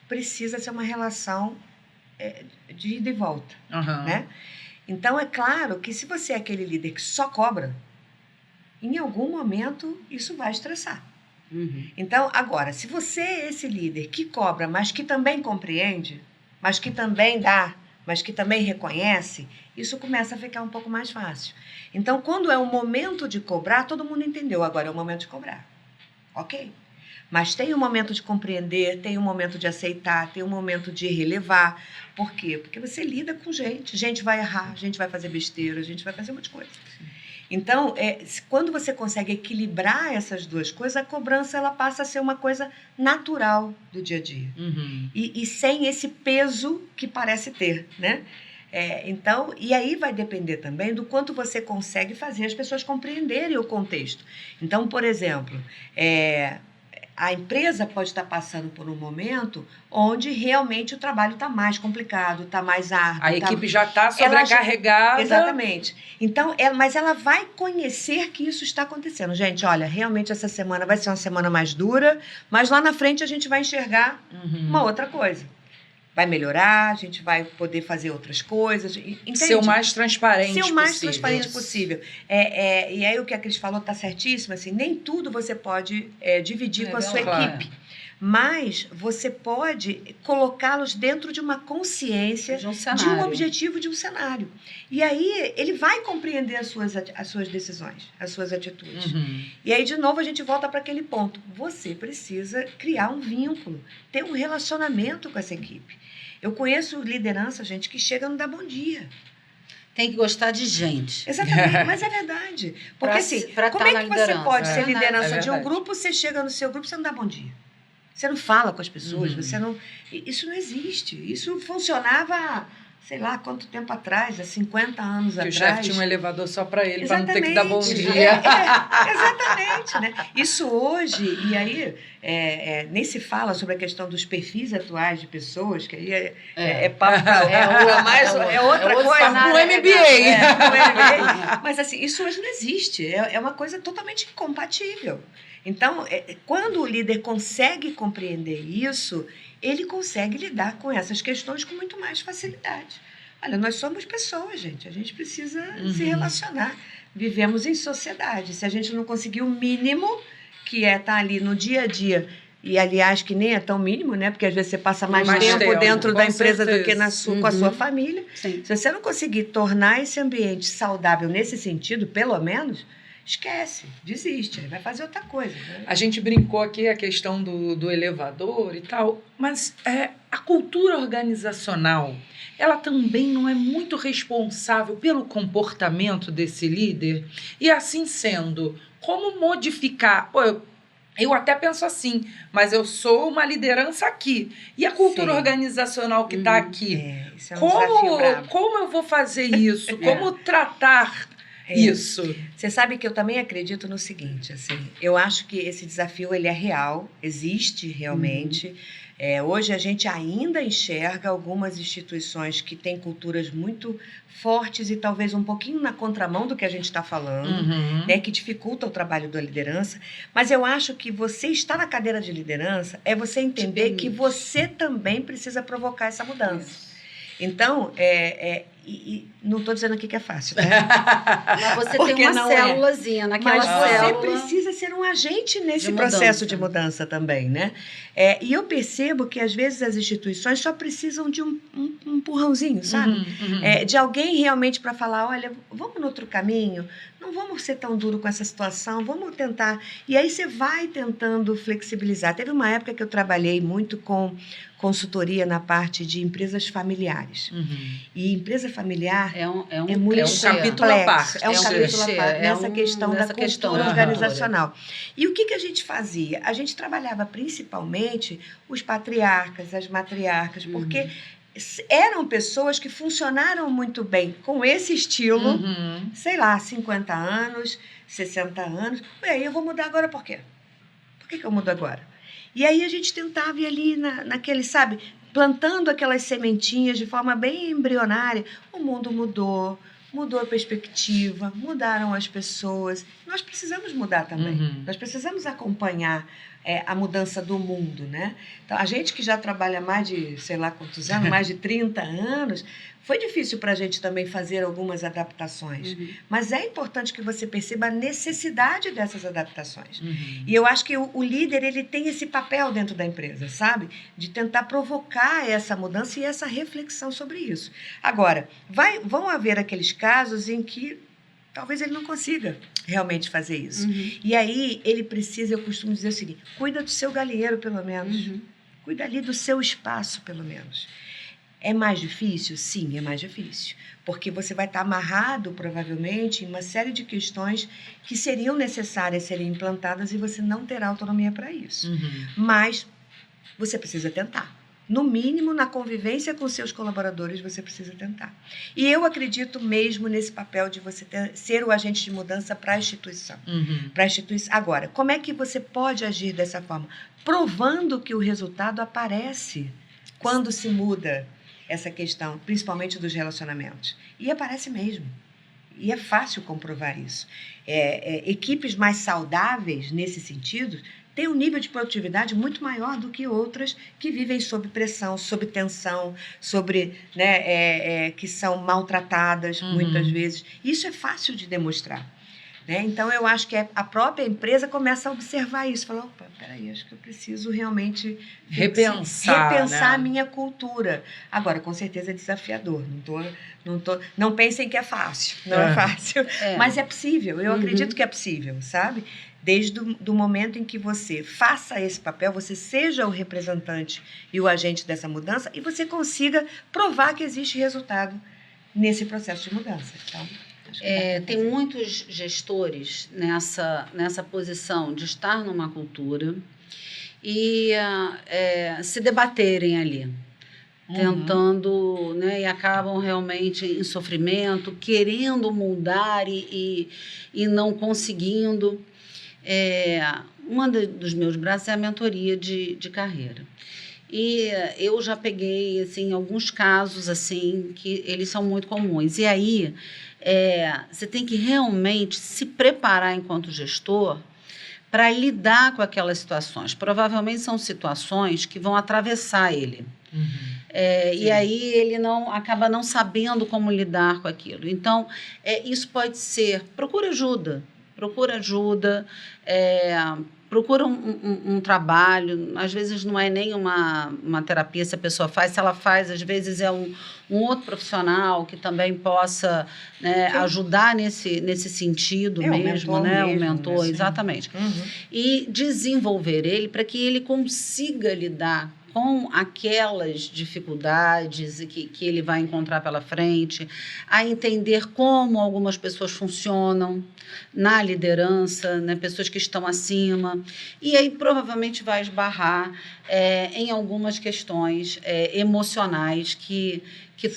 precisa ser uma relação de ida e volta, né? Então, é claro que se você é aquele líder que só cobra, em algum momento isso vai estressar. Então, agora, se você é esse líder que cobra, mas que também compreende, mas que também dá, mas que também reconhece, isso começa a ficar um pouco mais fácil. Então, quando é o momento de cobrar, todo mundo entendeu, agora é o momento de cobrar. Ok. Mas tem um momento de compreender, tem um momento de aceitar, tem um momento de relevar. Por quê? Porque você lida com gente. Gente vai errar, gente vai fazer besteira, gente vai fazer um monte de coisa. Então, quando você consegue equilibrar essas duas coisas, a cobrança ela passa a ser uma coisa natural do dia a dia. E sem esse peso que parece ter, né? Então, e aí vai depender também do quanto você consegue fazer as pessoas compreenderem o contexto. Então, por exemplo, A empresa pode estar passando por um momento onde realmente o trabalho está mais complicado, está mais árduo. A equipe já está sobrecarregada. Exatamente. Então, mas ela vai conhecer que isso está acontecendo. Gente, olha, realmente essa semana vai ser uma semana mais dura, mas lá na frente a gente vai enxergar uma outra coisa. Vai melhorar, a gente vai poder fazer outras coisas. Entende? Ser o mais transparente possível. Ser o mais transparente possível. E aí o que a Cris falou está certíssimo, assim, nem tudo você pode dividir com a sua equipe. Mas você pode colocá-los dentro de uma consciência, de um objetivo, de um cenário. E aí ele vai compreender as suas decisões, as suas atitudes. E aí, de novo, a gente volta para aquele ponto. Você precisa criar um vínculo, ter um relacionamento com essa equipe. Eu conheço liderança, gente, que chega e não dá bom dia. Tem que gostar de gente. Exatamente, mas é verdade. Porque assim, como é que você pode ser liderança de um grupo, você chega no seu grupo e você não dá bom dia? Você não fala com as pessoas, você não... Isso não existe. Isso funcionava, sei lá, quanto tempo atrás, há 50 anos atrás. Que o chefe tinha um elevador só para ele, para não ter que dar bom dia. Exatamente, né? Isso hoje, e aí nem se fala sobre a questão dos perfis atuais de pessoas, que aí papo é outra coisa. No MBA. Mas assim, isso hoje não existe. É uma coisa totalmente incompatível. Então, quando o líder consegue compreender isso, ele consegue lidar com essas questões com muito mais facilidade. Olha, nós somos pessoas, gente. A gente precisa se relacionar. Vivemos em sociedade. Se a gente não conseguir o mínimo, que é estar ali no dia a dia, e aliás, que nem é tão mínimo, né? Porque às vezes você passa mais tempo dentro da empresa do que com a sua família. Sim. Se você não conseguir tornar esse ambiente saudável nesse sentido, pelo menos... Esquece, desiste, vai fazer outra coisa. Né? A gente brincou aqui a questão do elevador e tal, mas a cultura organizacional, ela também não é muito responsável pelo comportamento desse líder? E assim sendo, como modificar? Eu até penso assim, mas eu sou uma liderança aqui. E a cultura organizacional que está aqui? Isso é um desafio bravo. Como eu vou fazer isso? Como tratar isso? Você sabe que eu também acredito no seguinte, assim, eu acho que esse desafio ele é real, existe realmente. Hoje a gente ainda enxerga algumas instituições que têm culturas muito fortes e talvez um pouquinho na contramão do que a gente está falando, né, que dificulta o trabalho da liderança. Mas eu acho que você estar na cadeira de liderança é você entender que você também precisa provocar essa mudança. Isso. Então, e não estou dizendo aqui que é fácil, tá? Mas você tem uma célulazinha naquela célula. Mas você precisa ser um agente nesse processo de mudança também, né? E eu percebo que, às vezes, as instituições só precisam de um empurrãozinho, sabe? De alguém realmente para falar, olha, vamos no outro caminho, não vamos ser tão duro com essa situação, vamos tentar. E aí você vai tentando flexibilizar. Teve uma época que eu trabalhei muito com consultoria na parte de empresas familiares. E empresa familiar é muito capítulo à parte. É um capítulo à parte nessa questão da cultura organizacional. E o que a gente fazia? A gente trabalhava principalmente os patriarcas, as matriarcas, porque eram pessoas que funcionaram muito bem com esse estilo, sei lá, 50 anos, 60 anos. E aí eu vou mudar agora por quê? Por que eu mudo agora? E aí a gente tentava ir ali naquele, sabe, plantando aquelas sementinhas de forma bem embrionária. O mundo mudou a perspectiva, mudaram as pessoas. Nós precisamos mudar também. Nós precisamos acompanhar a mudança do mundo, né? Então, a gente que já trabalha mais de, sei lá quantos anos, mais de 30 anos, foi difícil para a gente também fazer algumas adaptações. Mas é importante que você perceba a necessidade dessas adaptações. E eu acho que o líder, ele tem esse papel dentro da empresa, sabe? De tentar provocar essa mudança e essa reflexão sobre isso. Agora, vão haver aqueles casos em que talvez ele não consiga realmente fazer isso. E aí, ele precisa, eu costumo dizer o seguinte, cuida do seu galinheiro, pelo menos. Cuida ali do seu espaço, pelo menos. É mais difícil? Sim, é mais difícil. Porque você vai estar amarrado, provavelmente, em uma série de questões que seriam necessárias serem implantadas e você não terá autonomia para isso. Mas você precisa tentar. No mínimo, na convivência com seus colaboradores, você precisa tentar. E eu acredito mesmo nesse papel de você ser o agente de mudança para a instituição. Para a instituição. Agora, como é que você pode agir dessa forma? Provando que o resultado aparece quando se muda essa questão, principalmente dos relacionamentos. E aparece mesmo. E é fácil comprovar isso. Equipes mais saudáveis, nesse sentido, têm um nível de produtividade muito maior do que outras que vivem sob pressão, sob tensão, que são maltratadas muitas vezes. Isso é fácil de demonstrar. Né? Então, eu acho que a própria empresa começa a observar isso. Fala, opa, peraí, acho que eu preciso realmente repensar a minha cultura. Agora, com certeza é desafiador. Não pensem que é fácil. Não é fácil. Mas é possível. Eu acredito que é possível, sabe? Desde o momento em que você faça esse papel, você seja o representante e o agente dessa mudança e você consiga provar que existe resultado nesse processo de mudança. Então, tem muitos gestores nessa posição de estar numa cultura e se debaterem ali, tentando, né, e acabam realmente em sofrimento, querendo mudar e não conseguindo. Dos meus braços é a mentoria de carreira. E eu já peguei assim, alguns casos assim, que eles são muito comuns. E aí, você tem que realmente se preparar enquanto gestor para lidar com aquelas situações. Provavelmente são situações que vão atravessar ele. E aí ele acaba não sabendo como lidar com aquilo. Então, isso pode ser... Procura ajuda, procura um trabalho, às vezes não é nem uma terapia se a pessoa faz, se ela faz, às vezes é um outro profissional que também possa, né, ajudar nesse sentido mesmo, né? Um mentor, exatamente. E desenvolver ele para que ele consiga lidar com aquelas dificuldades que ele vai encontrar pela frente, a entender como algumas pessoas funcionam na liderança, né, pessoas que estão acima, e aí provavelmente vai esbarrar em algumas questões emocionais que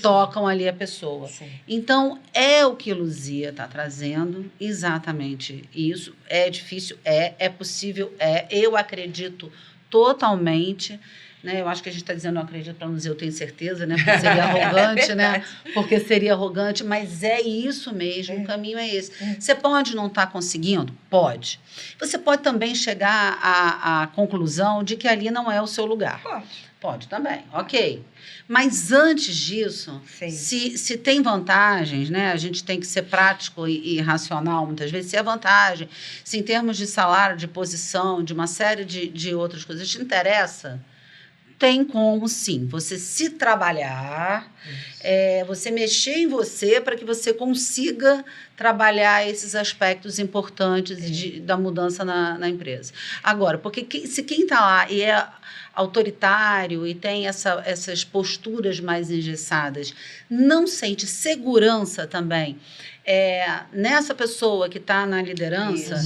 tocam ali a pessoa. Sim. Então, é o que Luzia está trazendo, exatamente isso. É difícil, é possível, eu acredito totalmente. Né? Eu acho que a gente está dizendo, não acredito para não dizer, eu tenho certeza, né? Porque seria arrogante, né? Porque seria arrogante, mas é isso mesmo, o caminho é esse. Você pode não estar conseguindo? Pode. Você pode também chegar à conclusão de que ali não é o seu lugar. Pode também, ok. Mas antes disso, se tem vantagens, né? A gente tem que ser prático e racional muitas vezes, se é vantagem, se em termos de salário, de posição, de uma série de outras coisas te interessa, tem como, sim, você se trabalhar, você mexer em você para que você consiga trabalhar esses aspectos importantes da mudança na empresa. Agora, porque se quem está lá e é autoritário e tem essas posturas mais engessadas, não sente segurança também nessa pessoa que está na liderança,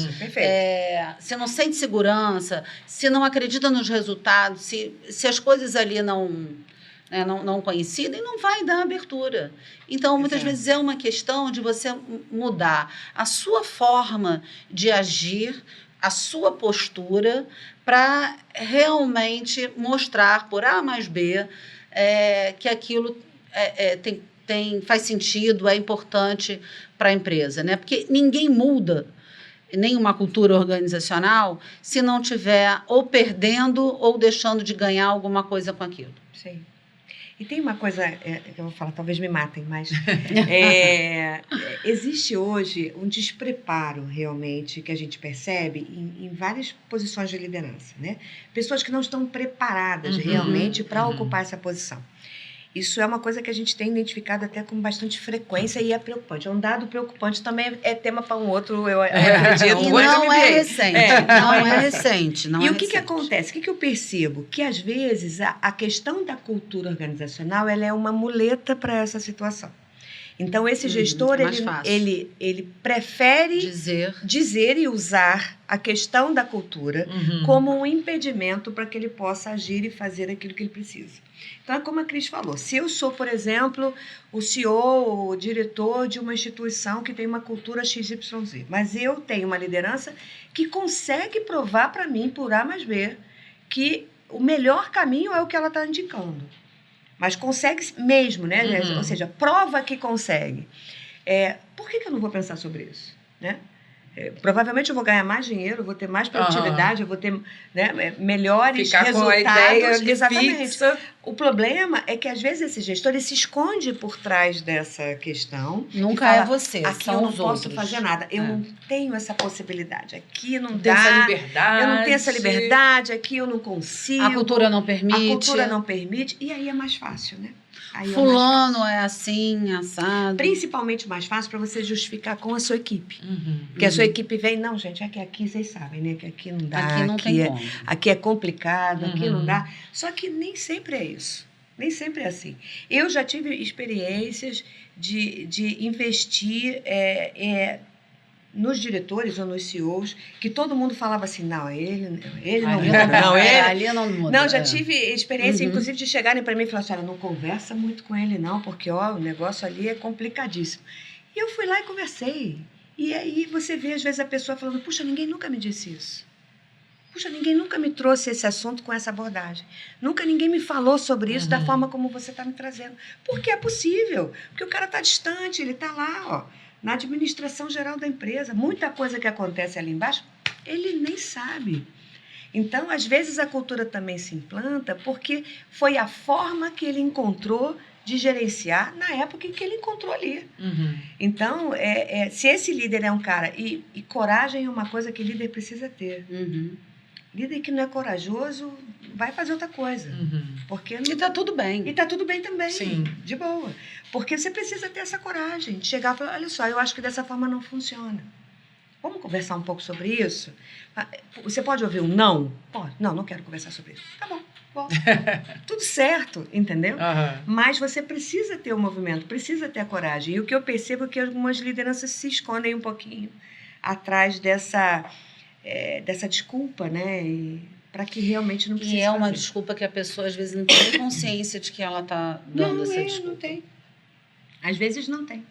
se não sente segurança, se não acredita nos resultados, se as coisas ali não coincidem, não vai dar abertura. Então, muitas vezes é uma questão de você mudar a sua forma de agir, a sua postura, para realmente mostrar por A mais B que aquilo faz sentido, é importante para a empresa, né? Porque ninguém muda nenhuma cultura organizacional se não tiver ou perdendo ou deixando de ganhar alguma coisa com aquilo. Sim. E tem uma coisa que eu vou falar, talvez me matem, mas existe hoje um despreparo realmente que a gente percebe em várias posições de liderança, né? Pessoas que não estão preparadas realmente para ocupar essa posição. Isso é uma coisa que a gente tem identificado até com bastante frequência e é preocupante. É um dado preocupante, também é tema para um outro, eu acredito. E não é recente. Não é recente. E o que acontece? O que eu percebo? Que, às vezes, a questão da cultura organizacional ela é uma muleta para essa situação. Então, esse gestor, mais fácil. ele prefere dizer e usar a questão da cultura como um impedimento para que ele possa agir e fazer aquilo que ele precisa. Então, é como a Cris falou, se eu sou, por exemplo, o CEO, o diretor de uma instituição que tem uma cultura XYZ, mas eu tenho uma liderança que consegue provar para mim, por A mais B, que o melhor caminho é o que ela está indicando. Mas consegue mesmo, né? Ou seja, prova que consegue. Por que eu não vou pensar sobre isso? Né? Provavelmente eu vou ganhar mais dinheiro, vou ter mais produtividade, eu vou ter, né, melhores Ficar resultados. Com a ideia Exatamente. Fixa. O problema é que, às vezes, esse gestor ele se esconde por trás dessa questão. Nunca fala, é você, aqui são eu não os posso outros. fazer nada. Eu não tenho essa possibilidade. Aqui não Tem dá. essa liberdade. Eu não tenho essa liberdade. Aqui eu não consigo. A cultura não permite. A cultura não permite. E aí é mais fácil, né? Aí Fulano é assim, assado. Principalmente mais fácil para você justificar com a sua equipe. Porque a sua equipe vem, não, gente, é que aqui vocês sabem, né? Que aqui não dá. Aqui não tem como. Aqui é complicado, aqui não dá. Só que nem sempre é isso. Nem sempre é assim. Eu já tive experiências de investir nos diretores ou nos CEOs, que todo mundo falava assim, não, ele não muda, não, ali não muda. Não, já tive experiência, inclusive, de chegarem para mim e falar assim, não conversa muito com ele, não, porque o negócio ali é complicadíssimo. E eu fui lá e conversei. E aí você vê, às vezes, a pessoa falando, puxa, ninguém nunca me disse isso. Puxa, ninguém nunca me trouxe esse assunto com essa abordagem. Nunca ninguém me falou sobre isso da forma como você está me trazendo. Porque é possível. Porque o cara está distante, ele está lá, ó, na administração geral da empresa. Muita coisa que acontece ali embaixo, ele nem sabe. Então, às vezes, a cultura também se implanta porque foi a forma que ele encontrou de gerenciar na época em que ele encontrou ali. Então, se esse líder é um cara... E coragem é uma coisa que líder precisa ter. Líder que não é corajoso vai fazer outra coisa. Porque não... E tá tudo bem. E tá tudo bem também. Sim. De boa. Porque você precisa ter essa coragem de chegar e falar, olha só, eu acho que dessa forma não funciona. Vamos conversar um pouco sobre isso? Você pode ouvir um não? Pode. Não quero conversar sobre isso. Tá bom. Tudo certo, entendeu? Mas você precisa ter o movimento, precisa ter a coragem. E o que eu percebo é que algumas lideranças se escondem um pouquinho atrás dessa desculpa, né? Para que realmente não precise E é uma fazer. desculpa que a pessoa, às vezes, não tem consciência de que ela está dando essa desculpa. Não tem. Às vezes não tem.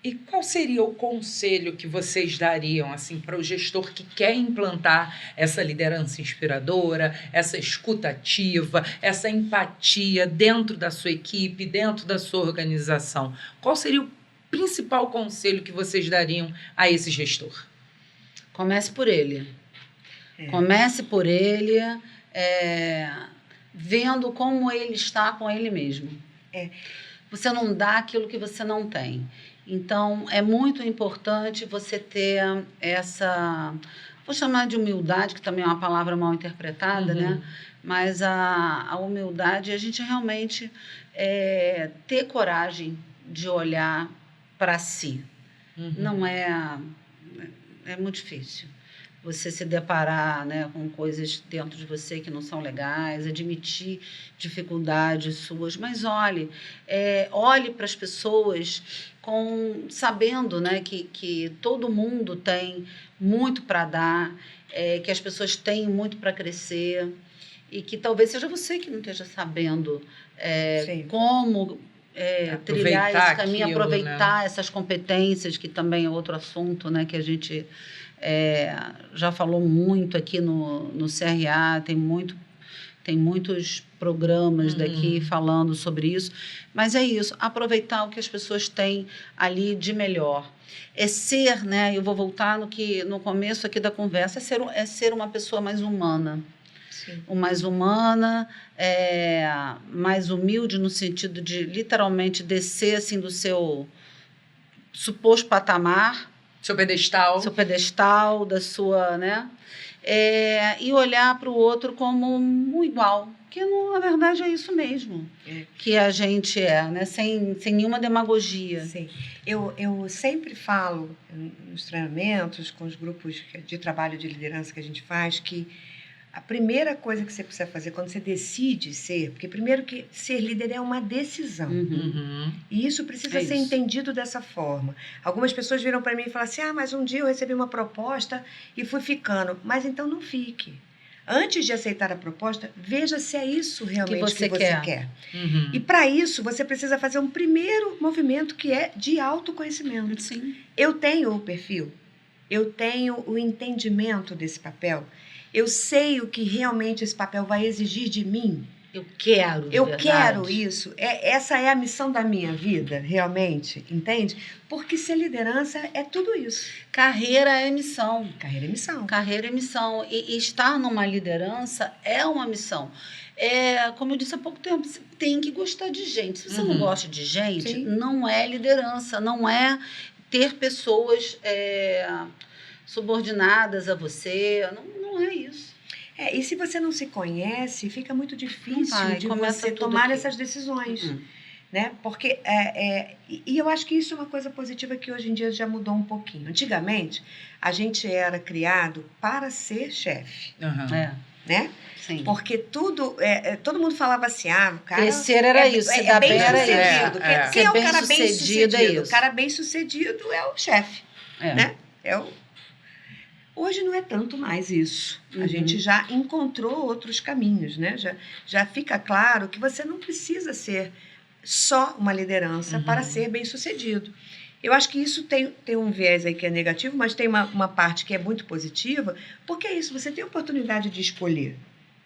E qual seria o conselho que vocês dariam assim, para o gestor que quer implantar essa liderança inspiradora, essa escuta ativa, essa empatia dentro da sua equipe, dentro da sua organização? Qual seria o principal conselho que vocês dariam a esse gestor? Comece por ele. Comece por ele, vendo como ele está com ele mesmo. Você não dá aquilo que você não tem. Então, é muito importante você ter essa... Vou chamar de humildade, que também é uma palavra mal interpretada, né? Mas a humildade, a gente realmente ter coragem de olhar para si. Não é muito difícil. Você se deparar, né, com coisas dentro de você que não são legais, admitir dificuldades suas, mas olhe para as pessoas sabendo, né, que todo mundo tem muito para dar, que as pessoas têm muito para crescer e que talvez seja você que não esteja sabendo como trilhar esse caminho, aproveitar, né, essas competências, que também é outro assunto, né, que a gente já falou muito aqui no CRA, tem muitos programas daqui falando sobre isso, mas é isso, aproveitar o que as pessoas têm ali de melhor. Ser, né, eu vou voltar no começo aqui da conversa, é ser uma pessoa mais humana. Mais humana, mais humilde, no sentido de literalmente descer assim, do seu suposto patamar, seu pedestal, da sua, né? E olhar para o outro como um igual, que na verdade é isso mesmo que a gente né? Sem nenhuma demagogia. Sim. Eu sempre falo nos treinamentos, com os grupos de trabalho de liderança que a gente faz, que a primeira coisa que você precisa fazer quando você decide ser, porque primeiro que ser líder é uma decisão. E isso precisa ser entendido dessa forma. Algumas pessoas viram para mim e falaram assim, mas um dia eu recebi uma proposta e fui ficando. Mas então não fique. Antes de aceitar a proposta, veja se é isso realmente que você quer. E para isso, você precisa fazer um primeiro movimento que é de autoconhecimento. Sim. Eu tenho o perfil, eu tenho o entendimento desse papel, eu sei o que realmente esse papel vai exigir de mim. Eu quero, quero isso. Essa é a missão da minha vida, realmente, entende? Porque ser liderança é tudo isso. Carreira é missão. Carreira é missão. Carreira é missão. E estar numa liderança é uma missão. Como eu disse há pouco tempo, você tem que gostar de gente. Se você não gosta de gente, Sim. não é liderança, não é ter pessoas subordinadas a você. Não é isso. E se você não se conhece, fica muito difícil de você tomar essas decisões. Né? Porque, e eu acho que isso é uma coisa positiva que hoje em dia já mudou um pouquinho. Antigamente, a gente era criado para ser chefe. Né? Sim. Porque todo mundo falava assim, o cara... Crescer era isso, se dar bem era isso. Quem é o cara bem-sucedido? O cara bem-sucedido é o chefe. Né? Hoje não é tanto mais isso. A gente já encontrou outros caminhos, né? Já fica claro que você não precisa ser só uma liderança para ser bem-sucedido. Eu acho que isso tem um viés aí que é negativo, mas tem uma parte que é muito positiva, porque é isso, você tem a oportunidade de escolher,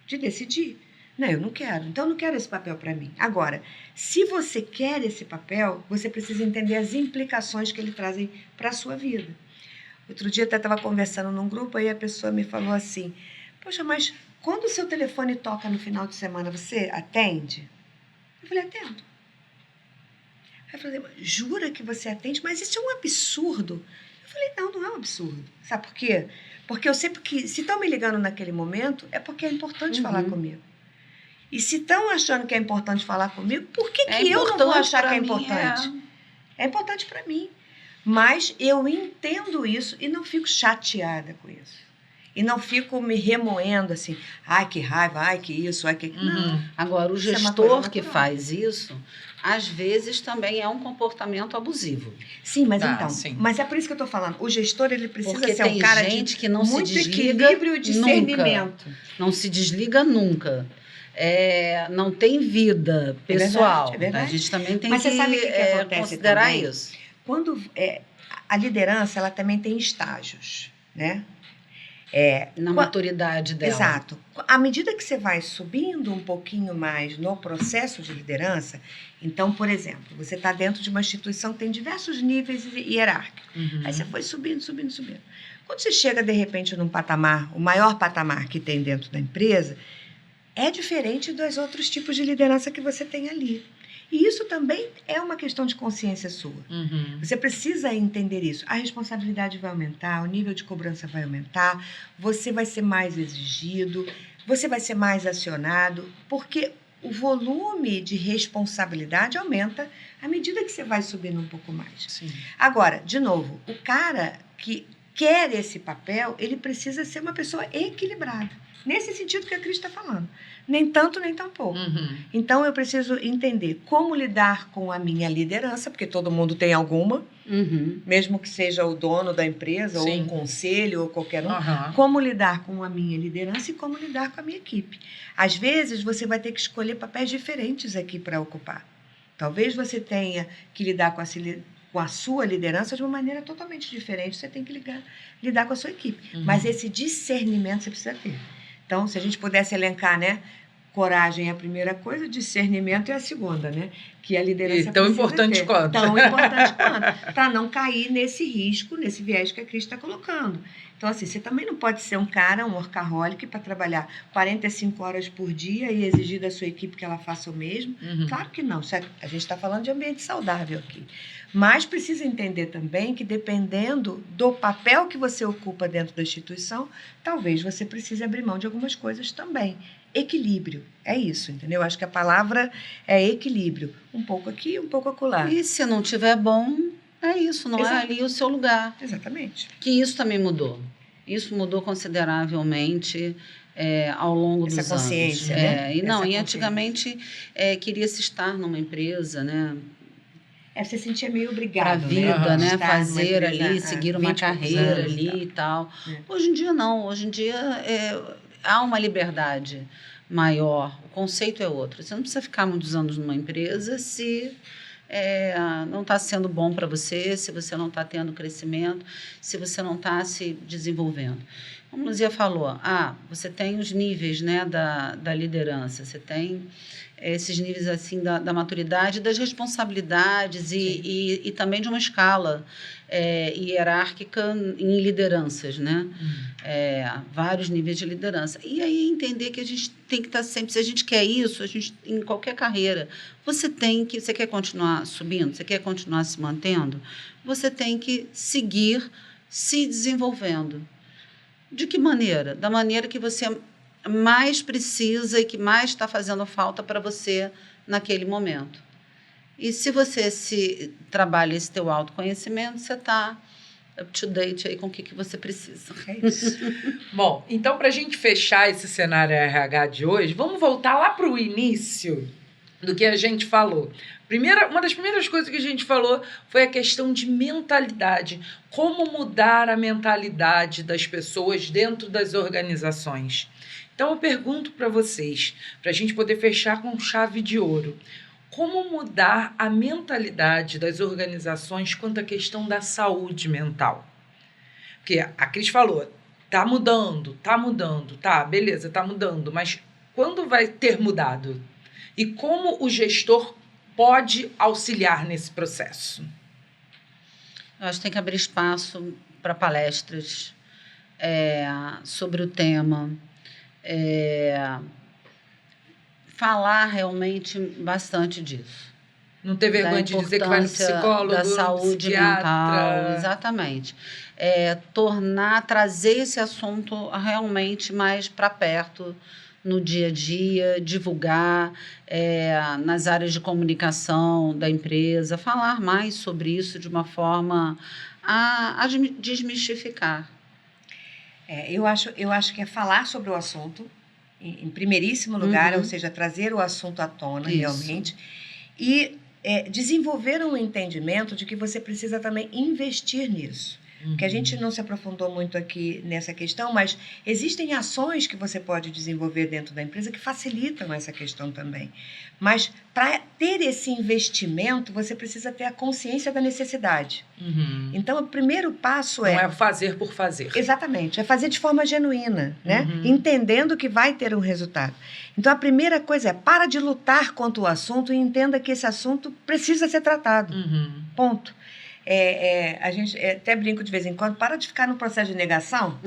de decidir. Não, eu não quero, então eu não quero esse papel para mim. Agora, se você quer esse papel, você precisa entender as implicações que ele trazem para a sua vida. Outro dia eu até estava conversando num grupo, aí a pessoa me falou assim, poxa, mas quando o seu telefone toca no final de semana, você atende? Eu falei, atendo. Aí eu falei, jura que você atende? Mas isso é um absurdo. Eu falei, não é um absurdo. Sabe por quê? Porque eu sei que se estão me ligando naquele momento, é porque é importante falar comigo. E se estão achando que é importante falar comigo, por que eu não vou achar que é importante? É importante para mim. Mas eu entendo isso e não fico chateada com isso. E não fico me remoendo assim, que raiva, que isso, que... Não. Agora, o gestor que faz isso, às vezes também é um comportamento abusivo. Sim, mas mas é por isso que eu estou falando. O gestor, ele precisa ser um cara de que não muito se desliga equilíbrio e discernimento. Não se desliga nunca. Não tem vida pessoal. É verdade. A gente também tem mas que você sabe o que acontece considerar também? isso. Quando a liderança, ela também tem estágios, né? Na maturidade dela. Exato. À medida que você vai subindo um pouquinho mais no processo de liderança, então, por exemplo, você está dentro de uma instituição que tem diversos níveis hierárquicos. Aí você foi subindo. Quando você chega, de repente, num patamar, o maior patamar que tem dentro da empresa, é diferente dos outros tipos de liderança que você tem ali. E isso também é uma questão de consciência sua. Você precisa entender isso. A responsabilidade vai aumentar, o nível de cobrança vai aumentar, você vai ser mais exigido, você vai ser mais acionado, porque o volume de responsabilidade aumenta à medida que você vai subindo um pouco mais. Sim. Agora, de novo, o cara que quer esse papel, ele precisa ser uma pessoa equilibrada. Nesse sentido que a Cris está falando. Nem tanto, nem tão pouco. Então, eu preciso entender como lidar com a minha liderança, porque todo mundo tem alguma, mesmo que seja o dono da empresa, ou um conselho, ou qualquer um. Como lidar com a minha liderança e como lidar com a minha equipe. Às vezes, você vai ter que escolher papéis diferentes aqui para ocupar. Talvez você tenha que lidar com a sua liderança de uma maneira totalmente diferente. Você tem que lidar com a sua equipe. Mas esse discernimento você precisa ter. Então, se a gente pudesse elencar, né? Coragem é a primeira coisa, discernimento é a segunda, né? Que a liderança tão importante quanto. Tão importante quanto. Para não cair nesse risco, nesse viés que a Cris está colocando. Então, assim, você também não pode ser um workaholic para trabalhar 45 horas por dia e exigir da sua equipe que ela faça o mesmo. Claro que não. A gente está falando de ambiente saudável aqui. Mas precisa entender também que, dependendo do papel que você ocupa dentro da instituição, talvez você precise abrir mão de algumas coisas também. Equilíbrio, é isso, entendeu? Acho que a palavra é equilíbrio. Um pouco aqui, um pouco acolá. E se não tiver bom, é isso, não é ali o seu lugar. Exatamente. Que isso também mudou. Isso mudou consideravelmente. ao longo Essa dos anos. consciência, né? E não, Essa e consciência. antigamente queria-se estar numa empresa, né? Você se sentia meio Para a obrigado, vida, de né? estar numa Fazer empresa ali, há seguir uma 20 e poucos carreira anos ali e tal. É. Hoje em dia, não. Hoje em dia, há uma liberdade maior. O conceito é outro. Você não precisa ficar muitos anos numa empresa se não está sendo bom para você, se você não está tendo crescimento, se você não está se desenvolvendo. Como a Luzia falou, você tem os níveis, né, da liderança, você tem esses níveis assim da maturidade, das responsabilidades e também de uma escala hierárquica em lideranças, né? Vários níveis de liderança. E aí entender que a gente tem que estar sempre, se a gente quer isso, a gente, em qualquer carreira, você quer continuar subindo, você quer continuar se mantendo, você tem que seguir se desenvolvendo. De que maneira? Da maneira que você mais precisa e que mais está fazendo falta para você naquele momento. E se você trabalha esse teu autoconhecimento, você está up to date aí com o que você precisa. É isso. Bom, então, para a gente fechar esse cenário RH de hoje, vamos voltar lá para o início do que a gente falou. Uma das primeiras coisas que a gente falou foi a questão de mentalidade. Como mudar a mentalidade das pessoas dentro das organizações. Então, eu pergunto para vocês, para a gente poder fechar com chave de ouro, como mudar a mentalidade das organizações quanto à questão da saúde mental? Porque a Cris falou, tá mudando, tá, beleza, tá mudando, mas quando vai ter mudado? E como o gestor pode auxiliar nesse processo? Eu acho que tem que abrir espaço para palestras sobre o tema, falar realmente bastante disso. Não ter vergonha de dizer que vai no psicólogo, da saúde mental, exatamente. Trazer esse assunto realmente mais para perto no dia a dia, divulgar nas áreas de comunicação da empresa, falar mais sobre isso de uma forma a desmistificar. Eu acho que é falar sobre o assunto, em primeiríssimo lugar, ou seja, trazer o assunto à tona, realmente, e desenvolver um entendimento de que você precisa também investir nisso. Que a gente não se aprofundou muito aqui nessa questão, mas existem ações que você pode desenvolver dentro da empresa que facilitam essa questão também. Mas para ter esse investimento, você precisa ter a consciência da necessidade. Então, o primeiro passo não é fazer por fazer. Exatamente, é fazer de forma genuína, né? Entendendo que vai ter um resultado. Então, a primeira coisa é para de lutar contra o assunto e entenda que esse assunto precisa ser tratado. Ponto. A gente até brinco de vez em quando, para de ficar no processo de negação,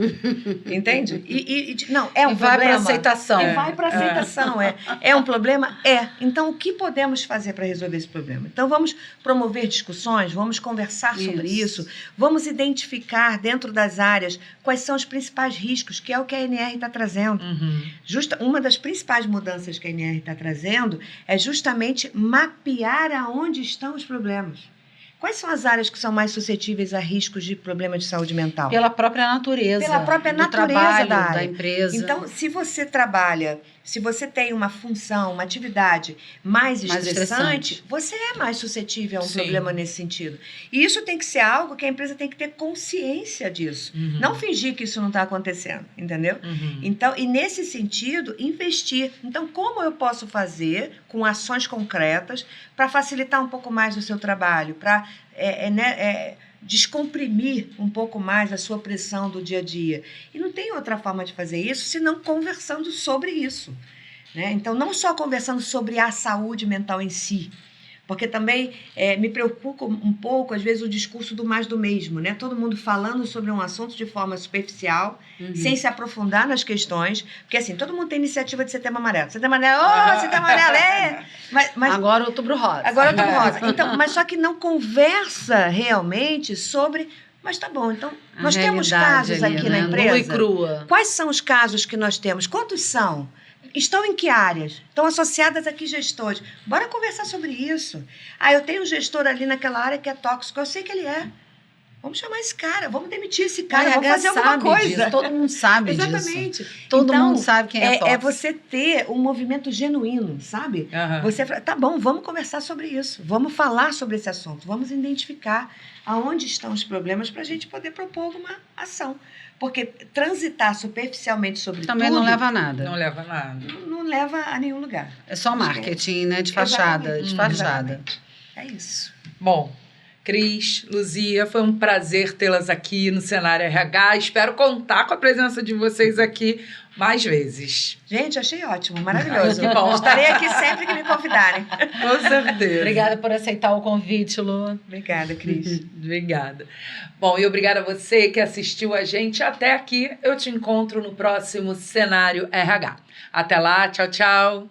entende? Não, é um problema. Vai para aceitação. E vai para aceitação. É um problema? Então, o que podemos fazer para resolver esse problema? Então, vamos promover discussões, vamos conversar sobre isso, vamos identificar dentro das áreas quais são os principais riscos, que é o que a NR está trazendo. Uma das principais mudanças que a NR está trazendo é justamente mapear aonde estão os problemas. Quais são as áreas que são mais suscetíveis a riscos de problemas de saúde mental? Pela própria natureza. Pela própria natureza trabalho da empresa. Então, se você tem uma função, uma atividade mais estressante, você é mais suscetível a um problema nesse sentido. E isso tem que ser algo que a empresa tem que ter consciência disso. Não fingir que isso não está acontecendo, entendeu? Então, e nesse sentido, investir. Então, como eu posso fazer com ações concretas para facilitar um pouco mais o seu trabalho, para descomprimir um pouco mais a sua pressão do dia a dia. E não tem outra forma de fazer isso senão conversando sobre isso, né? Então, não só conversando sobre a saúde mental em si, porque também me preocupa um pouco, às vezes, o discurso do mais do mesmo, né? Todo mundo falando sobre um assunto de forma superficial, sem se aprofundar nas questões, porque assim, todo mundo tem iniciativa de Setembro Amarelo. Setembro Amarelo, Setembro Amarelo, mas agora Outubro Rosa. Agora Outubro Rosa. Então, mas só que não conversa realmente sobre... Mas tá bom, então, nós temos casos aqui na empresa. Nua e crua. Quais são os casos que nós temos? Quantos são? Estão em que áreas? Estão associadas a que gestores? Bora conversar sobre isso. Eu tenho um gestor ali naquela área que é tóxico, eu sei que ele é. Vamos chamar esse cara, vamos demitir esse cara, O vamos RH fazer alguma sabe coisa. disso, todo mundo sabe disso. Exatamente. Todo Então, mundo sabe quem é tóxico. É você ter um movimento genuíno, sabe? Aham. Você fala, tá bom, vamos conversar sobre isso, vamos falar sobre esse assunto, vamos identificar aonde estão os problemas para a gente poder propor alguma ação. Porque transitar superficialmente sobre Também tudo não leva a nada. Não leva nada. não leva a nenhum lugar. É só marketing, né? De fachada. Exatamente. Disfarçada. Exatamente. É isso. Bom, Cris, Luzia, foi um prazer tê-las aqui no Cenário RH. Espero contar com a presença de vocês aqui mais vezes. Gente, achei ótimo, maravilhoso. Que bom. Estarei aqui sempre que me convidarem. Com certeza. Obrigada por aceitar o convite, Lu. Obrigada, Cris. Obrigada. Bom, e obrigada a você que assistiu a gente até aqui. Eu te encontro no próximo Cenário RH. Até lá, tchau, tchau.